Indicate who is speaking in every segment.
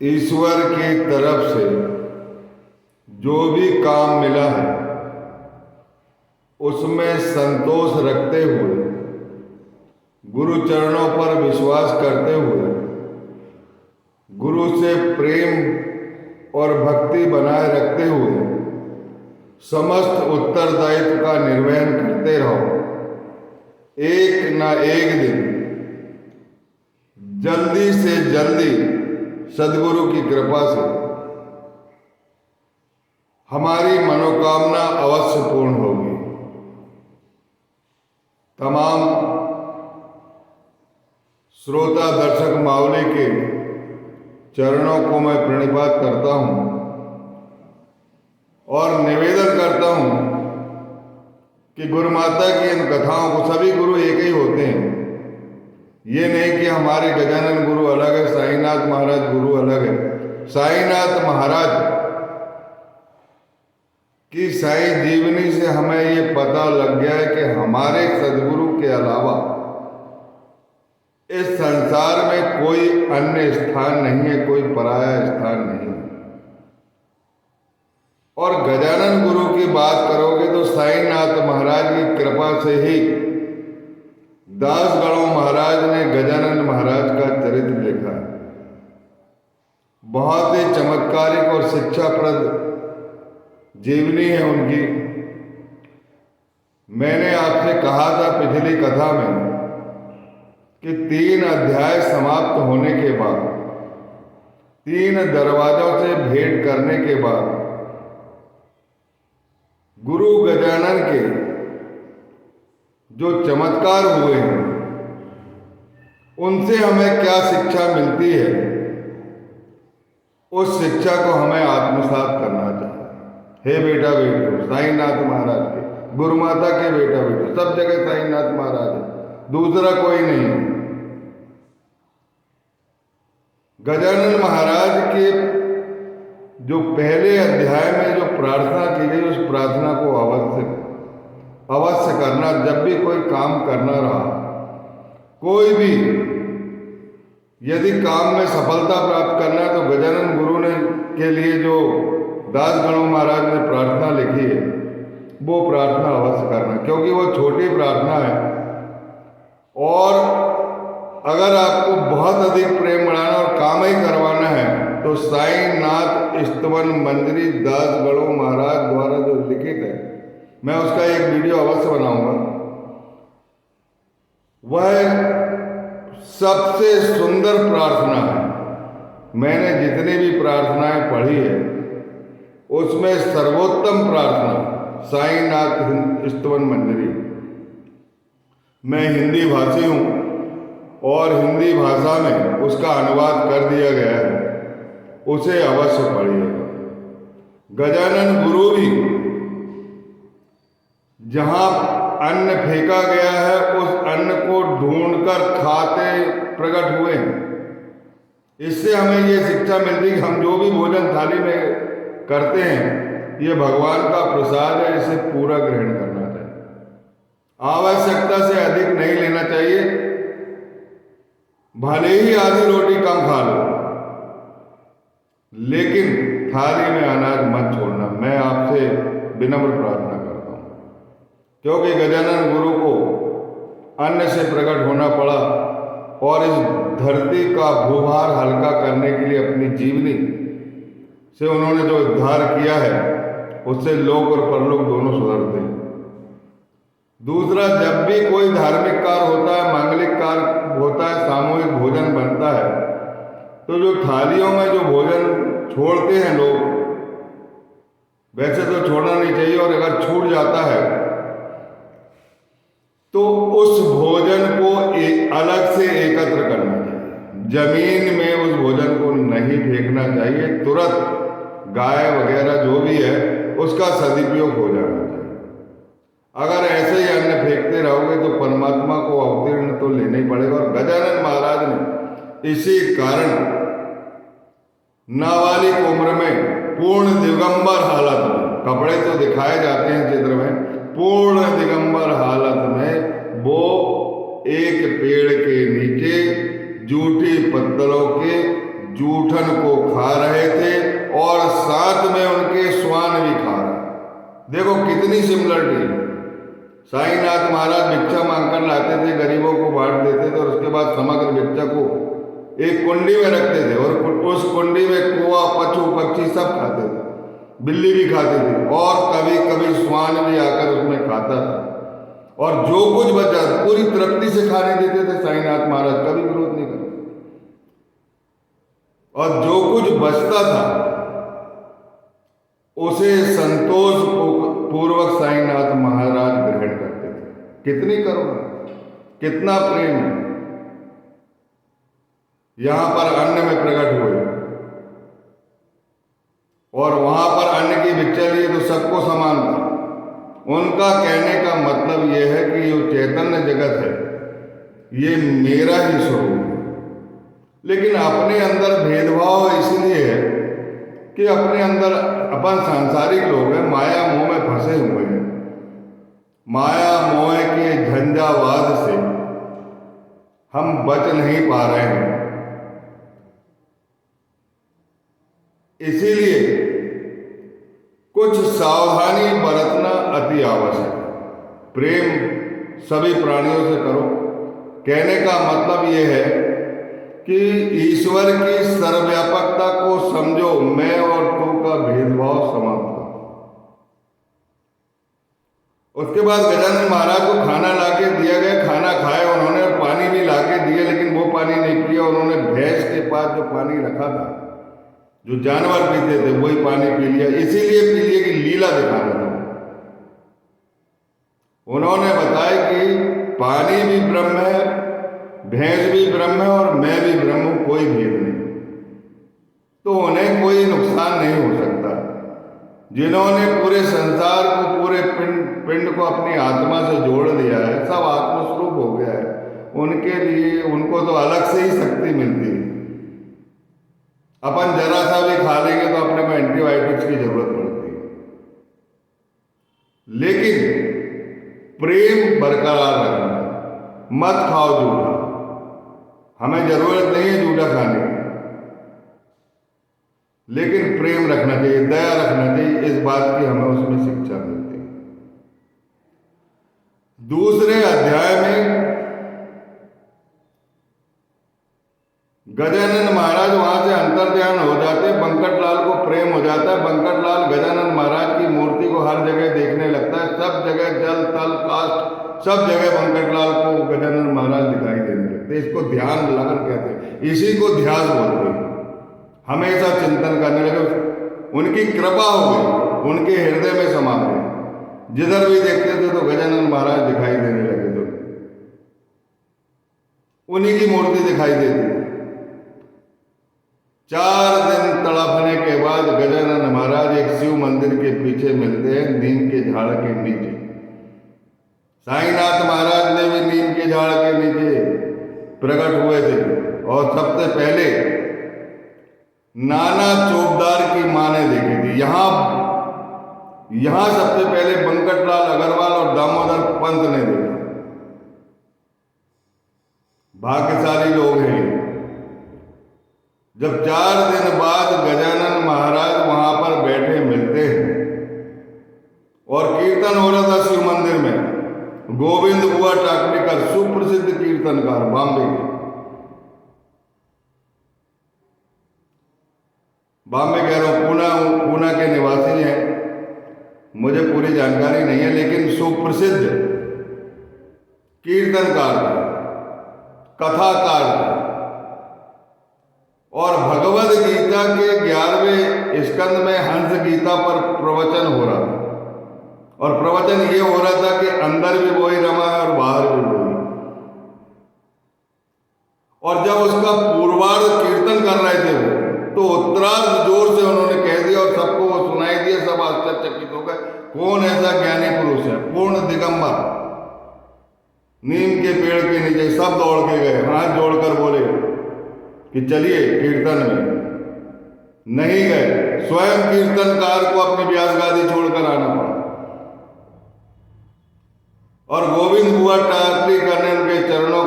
Speaker 1: ईश्वर की तरफ से जो भी काम मिला है उसमें संतोष रखते हुए, गुरु चरणों पर विश्वास करते हुए, गुरु से प्रेम और भक्ति बनाए रखते हुए समस्त उत्तरदायित्व का निर्वहन करते रहो। एक न एक दिन जल्दी से जल्दी सद्गुरु की कृपा से हमारी मनोकामना अवश्य पूर्ण होगी। तमाम श्रोता दर्शक मावली के चरणों को मैं प्रणिपात करता हूं और निवेदन करता हूं कि गुरु माता की इन कथाओं को, सभी गुरु एक ही होते हैं। ये नहीं कि हमारे गजानन गुरु अलग है, साईनाथ महाराज गुरु अलग है। साईनाथ महाराज की साई जीवनी से हमें ये पता लग गया है कि हमारे सदगुरु के अलावा इस संसार में कोई अन्य स्थान नहीं है, कोई पराया स्थान नहीं है। और गजानन गुरु की बात करोगे तो साईनाथ महाराज की कृपा से ही दासगणों महाराज ने गजानन महाराज का चरित्र लिखा है। बहुत ही चमत्कारिक और शिक्षाप्रद जीवनी है उनकी। मैंने आपसे कहा था पिछली कथा में कि 3 अध्याय समाप्त होने के बाद, 3 दरवाजों से भेंट करने के बाद गुरु गजानन के जो चमत्कार हुए हैं उनसे हमें क्या शिक्षा मिलती है, उस शिक्षा को हमें आत्मसात करना चाहिए। हे बेटा बेटो, साईनाथ महाराज के, गुरु माता के बेटा बेटो, सब जगह साईनाथ महाराज है, दूसरा कोई नहीं है। गजानन महाराज के जो पहले अध्याय में जो प्रार्थना की गई, उस प्रार्थना को अवश्य करना। जब भी कोई काम करना रहा, कोई भी यदि काम में सफलता प्राप्त करना है, तो गजानन गुरु ने के लिए जो दासगणों महाराज ने प्रार्थना लिखी है वो प्रार्थना अवश्य करना, क्योंकि वो छोटी प्रार्थना है। और अगर आपको बहुत अधिक प्रेम बढ़ाना और काम ही करवाना है तो साईनाथ स्तवन मंजरी दासगणों महाराज द्वारा जो लिखित है, मैं उसका एक वीडियो अवश्य बनाऊंगा। वह सबसे सुंदर प्रार्थना है। मैंने जितनी भी प्रार्थनाएं पढ़ी है उसमें सर्वोत्तम प्रार्थना साईनाथ स्तवन मंजरी। मैं हिंदी भाषी हूं और हिंदी भाषा में उसका अनुवाद कर दिया गया है, उसे अवश्य पढ़िएगा। गजानन गुरु भी जहां अन्न फेंका गया है उस अन्न को ढूंढकर खाते प्रकट हुए हैं। इससे हमें ये शिक्षा मिलती है कि हम जो भी भोजन थाली में करते हैं ये भगवान का प्रसाद है, इसे पूरा ग्रहण करना चाहिए। आवश्यकता से अधिक नहीं लेना चाहिए। भले ही आधी रोटी कम खा लो, लेकिन थाली में अनाज मत छोड़ना। मैं आपसे विनम्र प्रार्थना करता हूं, क्योंकि गजानन गुरु को अन्न से प्रकट होना पड़ा और इस धरती का भूभार हल्का करने के लिए अपनी जीवनी से उन्होंने जो उद्धार किया है उससे लोक और परलोक दोनों सुधरते हैं। दूसरा, जब भी कोई धार्मिक कार्य होता है, मांगलिक कार्य होता है, सामूहिक भोजन बनता है, तो जो थालियों में जो भोजन छोड़ते हैं लोग, वैसे तो छोड़ना नहीं चाहिए, और अगर छूट जाता है तो उस भोजन को अलग से एकत्र करना चाहिए। जमीन में उस भोजन को नहीं फेंकना चाहिए। तुरंत गाय वगैरह जो भी है उसका सदुपयोग हो जाना चाहिए। अगर ऐसे ही अन्न फेंकते रहोगे तो परमात्मा को अवतीर्ण तो लेना ही पड़ेगा। और गजानन महाराज ने इसी कारण नाबालिग उम्र में पूर्ण दिगंबर हालत में, कपड़े तो दिखाए जाते हैं चित्र में, पूर्ण दिगंबर हालत में वो एक पेड़ के नीचे जूठी पत्तलों के जूठन को खा रहे थे और साथ में उनके श्वान भी खा रहे। देखो कितनी सिमिलरिटी। साईनाथ महाराज भिक्षा मांगकर लाते थे, गरीबों को बांट देते थे और उसके बाद समग्र भिक्षा को एक कुंडी में रखते थे और उस कुंडी में कुआ, पशु, पक्षी सब खाते थे, बिल्ली भी खाती थी और कभी कभी श्वान भी आकर उसमें खाता था। और जो कुछ बचा पूरी तृप्ति से खाने देते थे साईनाथ महाराज, कभी विरोध नहीं करते। और जो कुछ बचता था उसे संतोष पूर्वक साईनाथ महाराज ग्रहण करते थे। कितनी करुणा, कितना प्रेम है यहां पर अन्न में प्रकट हुए। और वहां पर अन्न की भिक्षा लिए तो सबको समान था। उनका कहने का मतलब यह है कि जो चैतन्य जगत है ये मेरा ही स्वरूप है। लेकिन अपने अंदर भेदभाव इसलिए है कि अपने अंदर अपन सांसारिक लोग हैं, माया मोह में फंसे हुए हैं। माया मोह के झंझावात से हम बच नहीं पा रहे हैं। इसीलिए कुछ सावधानी बरतना अति आवश्यक है। प्रेम सभी प्राणियों से करो। कहने का मतलब यह है कि ईश्वर की सर्वव्यापकता को समझो, मैं और तू का भेदभाव समाप्त करो। उसके बाद गजानन महाराज को खाना लाके दिया गया, खाना खाया उन्होंने और पानी भी लाके दिया, लेकिन वो पानी नहीं पिया। उन्होंने भैंस के पास जो पानी रखा था, जो जानवर पीते थे, वही पानी पी लिया। इसीलिए पी लिया कि लीला दिखाना था। उन्होंने बताया कि पानी भी ब्रह्म है, भैंस भी ब्रह्म है और मैं भी ब्रह्म हूं, कोई भेद नहीं। तो उन्हें कोई नुकसान नहीं हो सकता। जिन्होंने पूरे संसार को, पूरे पिंड को अपनी आत्मा से जोड़ लिया है, सब आत्मस्वरूप हो गया है, उनके लिए, उनको तो अलग से ही शक्ति मिलती है। अपन जरा सा भी खा लेंगे तो अपने को एंटीबायोटिक्स की जरूरत पड़ती है। लेकिन प्रेम बरकरार रखना, मत खाओ जूठा। हमें जरूरत नहीं है जूठा खाने की, लेकिन प्रेम रखना चाहिए, दया रखना चाहिए। इस बात की हमें उसमें शिक्षा मिलती है। दूसरे अध्याय में गजानन महाराज वहां से अंतर्ध्यान हो जाते, बंकटलाल को प्रेम हो जाता है। बंकटलाल गजानन महाराज की मूर्ति को हर जगह देखने लगता है। सब जगह जल तल काष्ठ सब जगह बंकटलाल को गजानन महाराज दिखाई देने लगते। इसको ध्यान लगन कहते हैं, इसी को ध्यास बोलते हैं। हमेशा चिंतन करने लगे, उनकी कृपा हो गई, उनके हृदय में समा गए। जिधर भी देखते थे तो गजानन महाराज दिखाई देने लगे, तो उन्हीं की मूर्ति दिखाई देती। 4 दिन तड़पने के बाद गजानन महाराज एक शिव मंदिर के पीछे मिलते हैं, नीम के झाड़ के नीचे। साईनाथ महाराज ने भी नीम के झाड़ के नीचे प्रकट हुए थे। और सबसे पहले नाना चौबदार की मां ने देखी थी। यहां सबसे पहले बंकटलाल अग्रवाल और दामोदर पंत ने देखा। भाग्यशाली लोग हैं। जब 4 दिन बाद गजानन महाराज वहां पर बैठे मिलते हैं और कीर्तन हो रहा था शिव मंदिर में, गोविंद बुआ टाकलीकर सुप्रसिद्ध कीर्तनकार बॉम्बे के, बॉम्बे कह रहा हूं, पूना के निवासी हैं, मुझे पूरी जानकारी नहीं है, लेकिन सुप्रसिद्ध कीर्तनकार, कथाकार। और भगवद गीता के 11वें स्कंद में हंस गीता पर प्रवचन हो रहा था। और प्रवचन ये हो रहा था कि अंदर भी वही रमा है और बाहर भी वही। और जब उसका पूर्वार्ध कीर्तन कर रहे थे वो, तो उत्तरार्ध जोर से उन्होंने कह दिया और सबको वो सुनाई दिया। सब आश्चर्यचकित हो गए, कौन ऐसा ज्ञानी पुरुष है, पूर्ण दिगंबर, नीम के पेड़ के नीचे। सब दौड़ के गए, हाथ जोड़कर बोले कि चलिए कीर्तन में। नहीं गए, स्वयं कीर्तनकार को अपनी व्यास गादी छोड़कर आना पड़ा। और गोविंद बुआ टाकलीकर उनके चरणों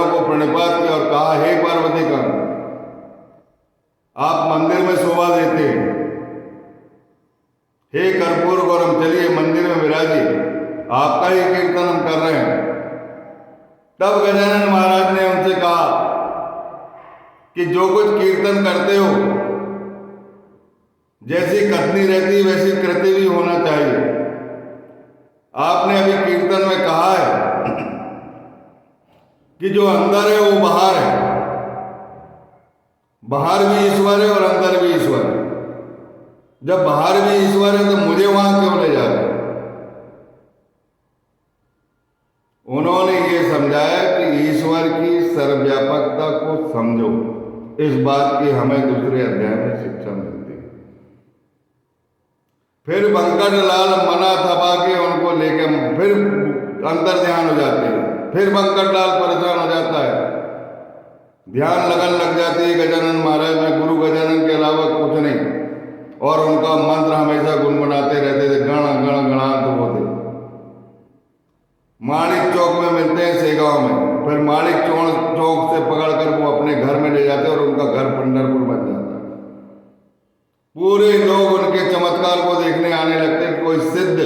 Speaker 1: को प्रणिपात किया और कहा, हे पार्वती का आप मंदिर में शोभा देते हैं। हे कर्पूर गौरम, चलिए मंदिर में विराजिए, आपका ही कीर्तन हम कर रहे हैं। तब गजानन महाराज ने उनसे कहा कि जो कुछ कीर्तन करते हो, जैसी कथनी रहती वैसी कृति भी होना चाहिए। आपने अभी कीर्तन में कहा है कि जो अंदर है वो बाहर है, बाहर भी ईश्वर है और अंदर भी ईश्वर है। जब बाहर भी ईश्वर है तो मुझे वहां क्यों ले जा रहे? उन्होंने ये समझाया कि ईश्वर की सर्वव्यापकता को समझो। इस बात की हमें दूसरे अध्याय में शिक्षा मिलती है। फिर बंकट लाल मना थपा के उनको लेके फिर अंतर ध्यान हो जाते हैं। फिर बंकट लाल परेशान हो जाता है, ध्यान लगन लग जाती है गजानन महाराज में। गुरु गजानन के अलावा कुछ नहीं, और उनका मंत्र हमेशा गुनगुनाते रहते थे, गण गण गणांत होते। माणिक चौक में मिलते हैं सेगांव में, फिर माणिक चौक से पकड़कर वो अपने घर में ले जाते और उनका घर पंढरपुर बन जाता है। पूरे लोग उनके चमत्कार को देखने आने लगते हैं। कोई सिद्ध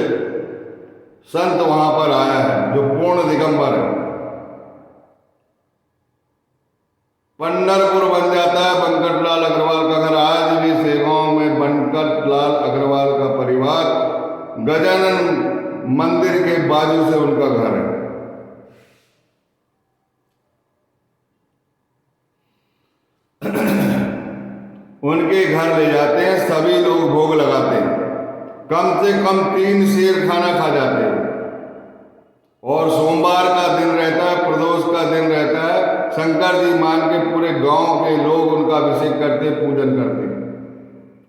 Speaker 1: संत वहां पर आया है जो पूर्ण दिगंबर है। पंढरपुर बन जाता है बंकटलाल अग्रवाल का घर। आज भी सेगांव में बंकटलाल अग्रवाल का परिवार गजानन मंदिर के बाजू से उनका घर है। उनके घर ले जाते हैं, सभी लोग भोग लगाते हैं। कम से कम 3 शेर खाना खा जाते हैं। और सोमवार का दिन रहता है, प्रदोष का दिन रहता है। शंकर जी मान के पूरे गांव के लोग उनका अभिषेक करते, पूजन करते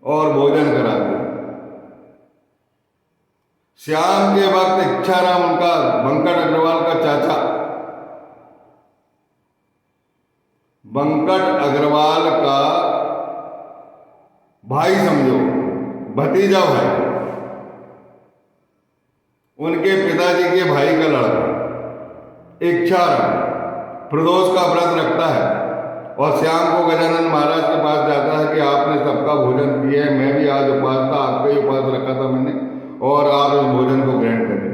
Speaker 1: और भोजन कराते। शाम के वक्त इच्छाराम, उनका बंकट अग्रवाल का चाचा, बंकट अग्रवाल का भाई समझो, भतीजा भाई, उनके पिताजी के भाई का लड़का इच्छाराम प्रदोष का व्रत रखता है और शाम को गजानन महाराज के पास जाता है कि आपने सबका भोजन किया है, मैं भी आज उपवास था, आपका ही उपवास रखा था मैंने, और आप इस भोजन को ग्रहण करें।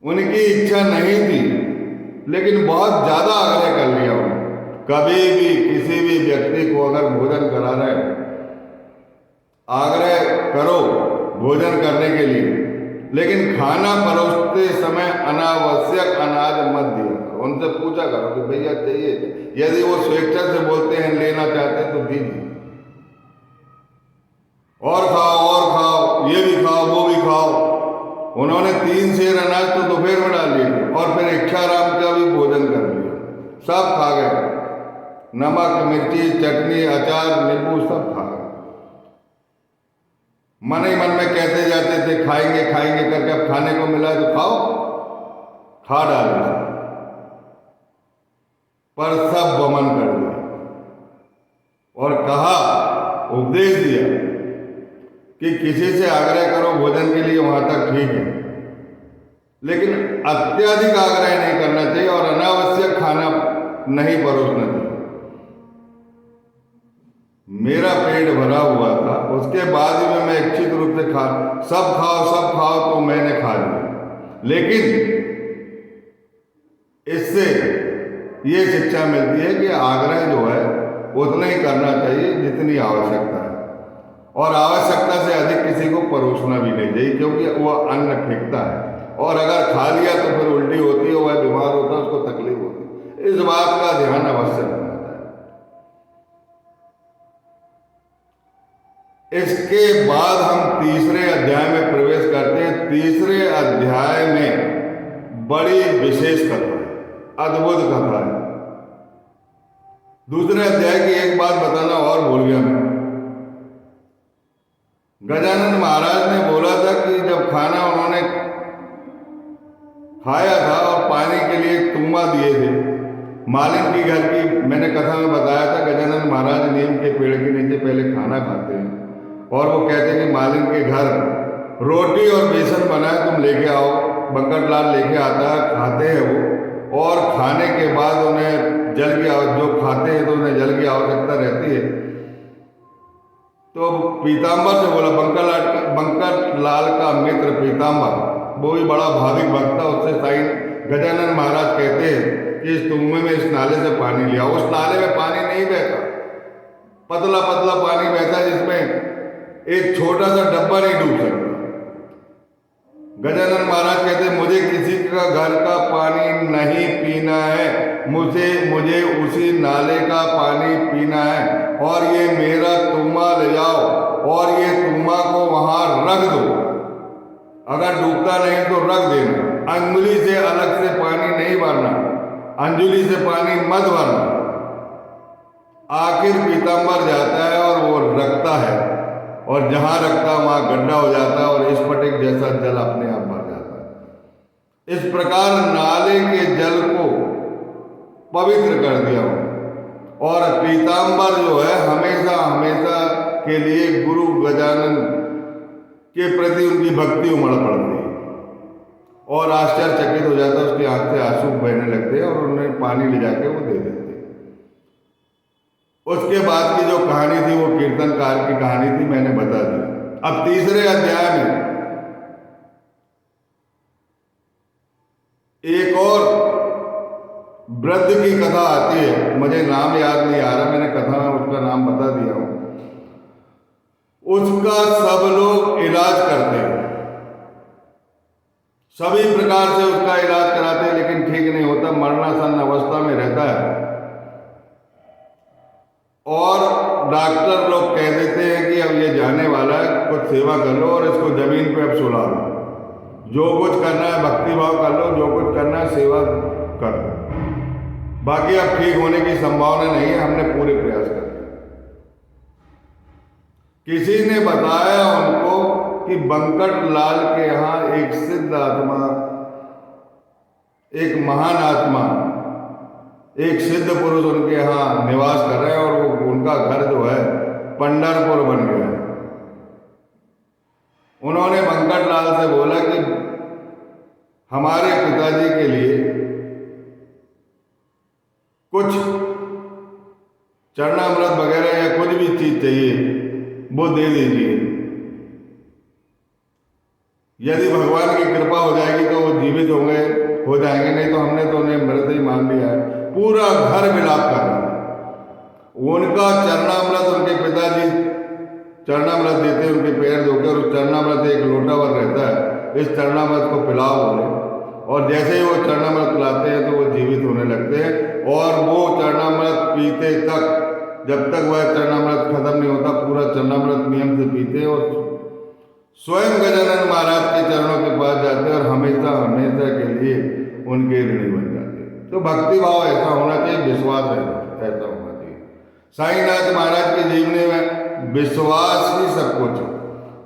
Speaker 1: उनकी इच्छा नहीं थी, लेकिन बहुत ज्यादा आग्रह कर लिया उन्होंने। कभी भी किसी भी व्यक्ति को अगर भोजन करा रहे, आग्रह करो भोजन करने के लिए, लेकिन खाना परोसते समय अनावश्यक अनाज मत दिया करो। उनसे पूछा करो कि भैया चाहिए, यदि वो स्वेच्छा से बोलते हैं लेना चाहते हैं तो दीजिए, और खाओ, ये भी खाओ, वो भी खाओ। उन्होंने 3 शेर अनाज तो दोपहर में डाल लिए और फिर इच्छाराम का भी भोजन कर लिया, सब खा गए। नमक, मिर्ची, चटनी, अचार, नींबू सब खा गए। मन ही मन में कहते जाते थे खाएंगे खाएंगे करके, अब खाने को मिला तो खाओ, खा डाले, पर सब वमन कर दिया और कहा, उपदेश दिया कि किसी से आग्रह करो भोजन के लिए, वहां तक ठीक है, लेकिन अत्यधिक आग्रह नहीं करना चाहिए और अनावश्यक खाना नहीं परोसना चाहिए। मेरा पेट भरा हुआ था, उसके बाद भी मैं इच्छित रूप से सब खाओ तो मैंने खा लिया। लेकिन इससे ये शिक्षा मिलती है कि आग्रह जो है उतना ही करना चाहिए जितनी आवश्यकता है, और आवश्यकता से अधिक किसी को परोसना भी नहीं चाहिए, क्योंकि वह अन्न फेंकता है और अगर खा लिया तो फिर उल्टी होती है, वह बीमार होता है, उसको तकलीफ होती है। इस बात का ध्यान अवश्य रखना चाहिए। इसके बाद हम तीसरे अध्याय में प्रवेश करते हैं। तीसरे अध्याय में बड़ी विशेष कथा है, अद्भुत कथा है। दूसरे अध्याय की एक बात बताना और भूल गया मैं। गजानन महाराज ने बोला था कि जब खाना उन्होंने खाया था और पानी के लिए तूमा दिए थे, मालिन की घर की, मैंने कथा में बताया था गजानन महाराज नीम के पेड़ के नीचे पहले खाना खाते हैं और वो कहते हैं कि मालिन के घर रोटी और बेसन बना है, तुम लेके आओ। बंकटलाल लेके आता है, खाते हैं वो, और खाने के बाद उन्हें जल की, जो खाते हैं तो उन्हें जल की आवश्यकता रहती है, तो पीताम्बर से बोला, बंकर लाल का मित्र पीताम्बर, वो भी बड़ा भाविक भक्त था। उससे साईं गजानन महाराज कहते हैं कि इस कुएं में, इस नाले से पानी लिया। उस नाले में पानी नहीं बहता, पतला पतला पानी बहता जिसमें एक छोटा सा डब्बा नहीं डूब सकता। गजानन महाराज कहते मुझे किसी का घर का पानी नहीं पीना है, मुझे उसी नाले का पानी पीना है, और ये मेरा तुमा ले जाओ और ये तुमा को वहां रख दो। अगर डूबता नहीं तो रख देना, अंगुली से अलग से पानी नहीं भरना, अंजुली से पानी मत भरना। आखिर पीताम्बर जाता है और वो रखता है, और जहां रखता वहां गड्ढा हो जाता है और स्फटिक जैसा जल अपने आप भर जाता है। इस प्रकार नाले के जल को पवित्र कर दिया और पीताम्बर जो है हमेशा हमेशा के लिए गुरु गजानन के प्रति उनकी भक्ति उमड़ पड़ती है और आश्चर्यचकित हो जाता है। उसकी आंख से आंसू बहने लगते हैं और उन्हें पानी ले जाके वो दे देते। उसके बाद की जो कहानी थी वो कीर्तनकार की कहानी थी, मैंने बता दी। अब तीसरे अध्याय में एक और वृद्ध की कथा आती है, मुझे नाम याद नहीं आ रहा, मैंने कथा में उसका नाम बता दिया हूं। उसका सब लोग इलाज करते हैं, सभी प्रकार से उसका इलाज कराते हैं, लेकिन ठीक नहीं होता, मरणासन अवस्था में रहता है। और डॉक्टर लोग कह देते हैं कि अब ये जाने वाला है, कुछ सेवा कर लो और इसको जमीन पे अब सुला लो, जो कुछ करना है भक्ति भाव कर लो, जो कुछ करना है सेवा कर लो, बाकी अब ठीक होने की संभावना नहीं है, हमने पूरे प्रयास कर दिए। किसी ने बताया उनको कि बंकट लाल के यहाँ एक सिद्ध आत्मा, एक महान आत्मा, एक सिद्ध पुरुष उनके यहाँ निवास कर रहे हैं और वो उनका घर जो है पंढरपुर बन गया है। उन्होंने बंकट लाल से बोला कि हमारे पिताजी के लिए कुछ चरणामृत वगैरह या कुछ भी चीज चाहिए वो दे दीजिए, यदि भगवान की कृपा हो जाएगी तो वो जीवित हो जाएंगे, नहीं तो हमने तो उन्हें मृत ही मान लिया है। पूरा घर विलाप कर रहा है। उनका चरणामृत, उनके पिताजी चरणामृत देते हैं उनके पैर धोकर, और उस चरणामृत एक लोटा भर रहता है, इस चरणामृत को पिलाओ बोले, और जैसे ही वो चरणामृत पिलाते हैं तो वो जीवित होने लगते हैं। और वो चरणामृत पीते तक, जब तक वह चरणामृत खत्म नहीं होता, पूरा चरणामृत नियम से पीते और स्वयं गजानन महाराज के चरणों के पास जाते और हमेशा हमेशा के लिए उनके ऋणी बन जाते। तो भक्ति भाव ऐसा होना चाहिए, विश्वास ऐसा होना चाहिए। साईनाथ महाराज के जीवनी में विश्वास ही सब कुछ है,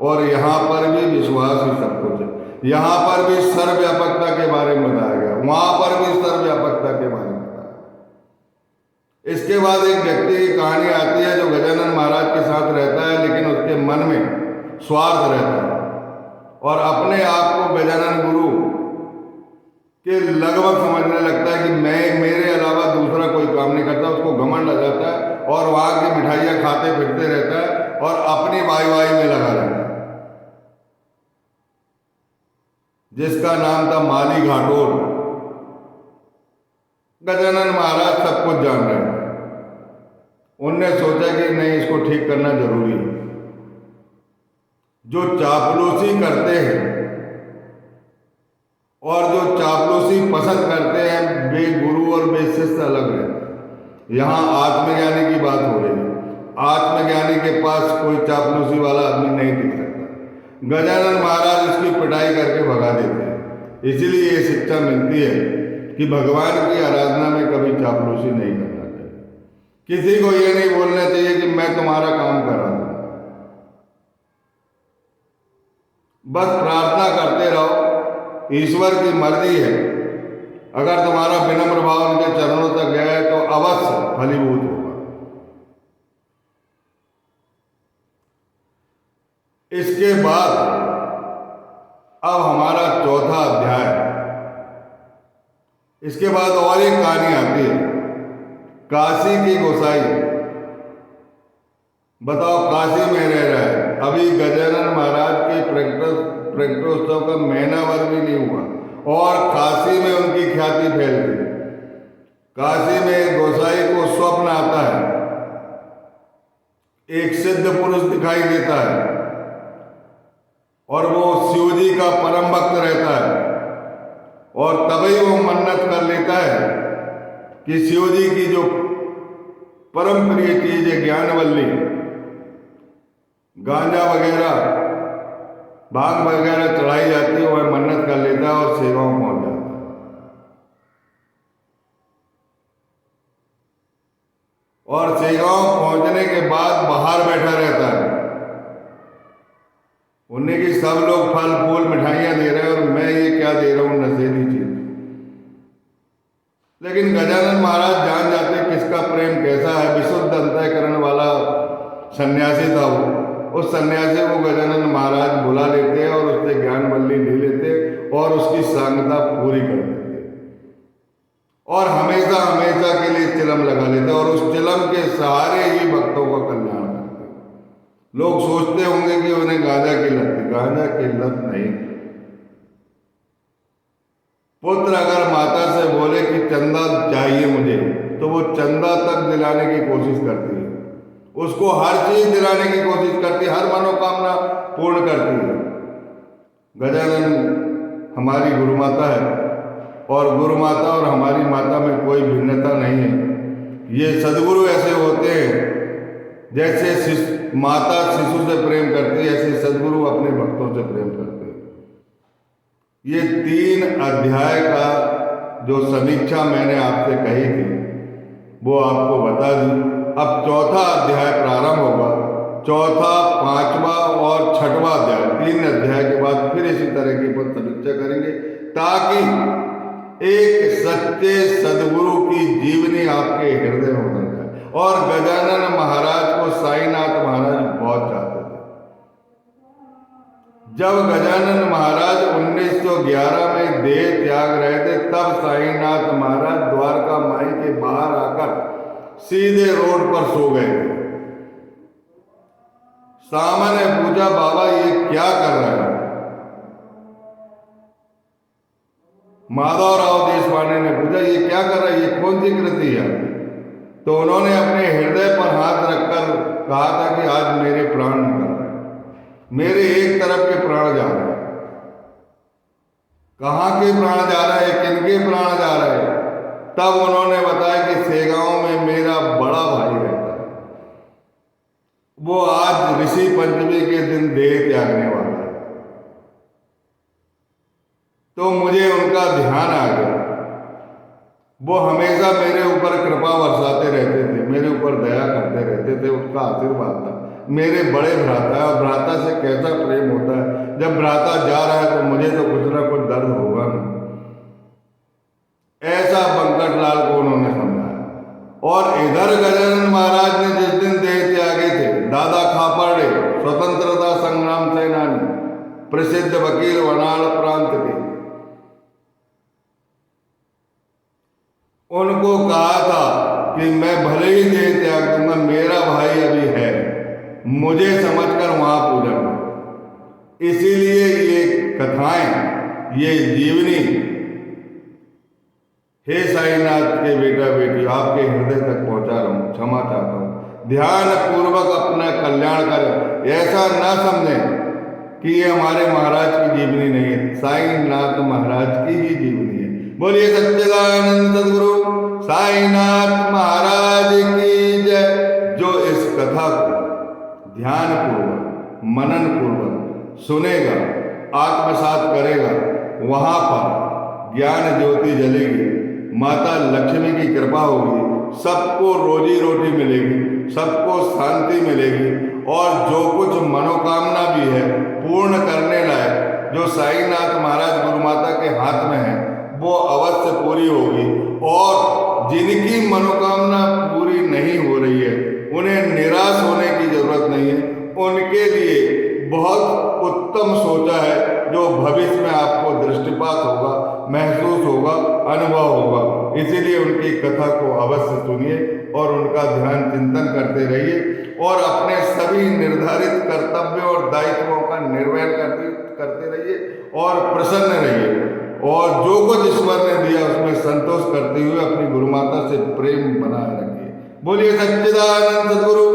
Speaker 1: और यहाँ पर भी विश्वास ही सब कुछ है। यहाँ पर भी सर्वव्यापकता के बारे में बताया गया, वहां पर भी सर्वव्यापकता के बारे में बताया। इसके बाद एक व्यक्ति की कहानी आती है जो गजानन महाराज के साथ रहता है, लेकिन उसके मन में स्वार्थ रहता है और अपने आप को गजानन गुरु के लगभग समझने लगता है कि मैं, मेरे अलावा दूसरा कोई काम नहीं करता। उसको घमंड आ जाता है और वहां की मिठाइयां खाते फिरते रहता है और अपनी वाई में लगा रहता है, जिसका नाम था माली घाटोर। गजानन महाराज सब कुछ जान रहे हैं। उनने सोचा कि नहीं, इसको ठीक करना जरूरी है। जो चापलूसी करते हैं और जो चापलूसी पसंद करते हैं, वे गुरु और वे शिष्य अलग है। यहाँ आत्मज्ञानी की बात हो रही है। आत्मज्ञानी के पास कोई चापलूसी वाला आदमी नहीं दिख सकता। गजानन महाराज इसकी पिटाई करके भगा देते हैं। इसीलिए ये शिक्षा मिलती है कि भगवान की आराधना में कभी चापलूसी नहीं करना चाहिए। किसी को ये नहीं बोलना चाहिए कि मैं तुम्हारा काम कर रहा हूं। बस प्रार्थना करते रहो, ईश्वर की मर्जी है। अगर तुम्हारा विनम्र भाव उनके चरणों तक गया है तो अवश्य फलीभूत होगा। इसके बाद अब हमारा चौथा अध्याय, इसके बाद और एक कहानी आती है। काशी की गोसाई बताओ, काशी में रह रहा है, अभी गजानन महाराज के प्रकटोत्सव का महीना भर भी नहीं हुआ और काशी में उनकी ख्याति फैल गई। काशी में गोसाई को स्वप्न आता है, एक सिद्ध पुरुष दिखाई देता है और वो शिव जी का परम भक्त रहता है और तभी वो मन्नत कर लेता है कि शिव जी की जो परम प्रिय चीज है ज्ञानवल्ली, गांजा वगैरह भांग वगैरह चढ़ाई जाती है, वह मन्नत कर लेता है और सेवाओं पहुंच जाता है। और सेगांव पहुंचने के बाद बाहर बैठा रहता है, उन्हें कि सब लोग फल फूल मिठाइयां दे रहे हैं और मैं ये क्या दे रहा हूं, नशेली चीज। लेकिन गजानन महाराज जान जाते किसका प्रेम कैसा है। विशुद्ध अंतःकरण वाला सन्यासी था वो। उस सन्यासी को गजानन महाराज बुला लेते और उससे ज्ञानवल्ली ले लेते और उसकी सांगता पूरी कर देते और हमेशा हमेशा के लिए चिलम लगा लेते और उस चिलम के सहारे ही भक्तों का कल्याण करते। लोग सोचते होंगे कि उन्हें गांजा की लत थी, गांजा की लत नहीं। पुत्र अगर माता से बोले कि चंदा चाहिए मुझे, तो वो चंदा तक दिलाने की कोशिश करती है, उसको हर चीज दिलाने की कोशिश करती है, हर मनोकामना पूर्ण करती है। गजानन हमारी गुरु माता है और गुरु माता और हमारी माता में कोई भिन्नता नहीं है। ये सदगुरु ऐसे होते हैं जैसे माता शिशु से प्रेम करती है, ऐसे सदगुरु अपने भक्तों से प्रेम करते हैं। ये 3 अध्याय का जो समीक्षा मैंने आपसे कही थी वो आपको बता दी। अब 4था अध्याय प्रारंभ होगा। 4था, 5वां और 6वां अध्याय, 3 अध्याय के बाद फिर इसी तरह की समीक्षा करेंगे ताकि एक सच्चे सदगुरु की जीवनी आपके हृदय में उतर जाए। और गजानन महाराज को साईनाथ महाराज बहुत चाहते थे। जब गजानन महाराज 1911 में देह त्याग रहे थे, तब साईनाथ महाराज द्वारका माई के बाहर आकर सीधे रोड पर सो गए थे। सामने पूछा, बाबा ये क्या कर रहे हैं? माधवराव देशपांडे ने पूछा, ये क्या कर रहा है, ये कौन सी कृति है? तो उन्होंने अपने हृदय पर हाथ रखकर कहा था कि आज मेरे प्राण निकल रहे हैं, मेरे एक तरफ के प्राण जा रहे हैं। कहाँ के प्राण जा रहे हैं, किनके प्राण जा रहे हैं? तब उन्होंने बताया कि सेगांव में मेरा बड़ा भाई रहता है, वो आज ऋषि पंचमी के दिन देह त्यागने वाला है। तो मुझे उनका ध्यान आ गया। वो हमेशा मेरे ऊपर कृपा बरसाते रहते थे, मेरे ऊपर दया करते रहते थे, उसका आशीर्वाद था। मेरे बड़े भ्राता है और भ्राता से कैसा प्रेम होता है। जब भ्राता जा रहा है तो मुझे तो कुछ ना कुछ दर्द होगा ना। ऐसा बंकटलाल को उन्होंने समझाया। और इधर गजानन महाराज ने जिस दिन देह त्यागे थे, दादा खापर्डे स्वतंत्रता संग्राम सेनानी, प्रसिद्ध वकील वनाड़ प्रांत के, उनको कहा था कि मैं भले ही देह त्याग दूंगा, मेरा भाई अभी है, मुझे समझकर वहां पूजना। इसीलिए ये कथाएं, ये जीवनी, हे साईनाथ के बेटा बेटी, आपके हृदय तक पहुंचा रहा हूं। क्षमा चाहता हूं। ध्यान पूर्वक अपना कल्याण करें। ऐसा ना समझें कि ये हमारे महाराज की जीवनी नहीं है, साईनाथ महाराज की ही जीवनी है। बोलिए सच्चिदानंद सद्गुरु साईनाथ महाराज की जय। जो इस कथा को ध्यान पूर्वक, मनन पूर्वक सुनेगा, आत्मसात करेगा, वहां पर ज्ञान ज्योति जलेगी, माता लक्ष्मी की कृपा होगी, सबको रोजी रोटी मिलेगी, सबको शांति मिलेगी और जो कुछ मनोकामना भी है पूर्ण करने लायक, जो साईनाथ महाराज गुरु माता के हाथ में है, वो अवश्य पूरी होगी। और जिनकी मनोकामना पूरी नहीं हो रही है, उन्हें निराश होने की जरूरत नहीं है। उनके लिए बहुत उत्तम सोचा है, जो भविष्य में आपको दृष्टिपात होगा, महसूस होगा, अनुभव होगा। इसीलिए उनकी कथा को अवश्य सुनिए और उनका ध्यान चिंतन करते रहिए और अपने सभी निर्धारित कर्तव्यों और दायित्वों का निर्वहन करते रहिए और प्रसन्न रहिए, और जो कुछ ईश्वर ने दिया उसमें संतोष करते हुए अपनी गुरु माता से प्रेम बनाए रखिए। बोलिए सच्चिदानंद सद्गुरु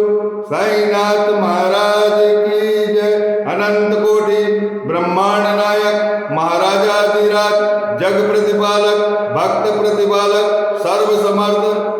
Speaker 1: साईनाथ महाराज की जय। अनंत कोटि ब्रह्मांड नायक महाराजाधिराज जग प्रतिपालक भक्त प्रतिपालक सर्व समर्थ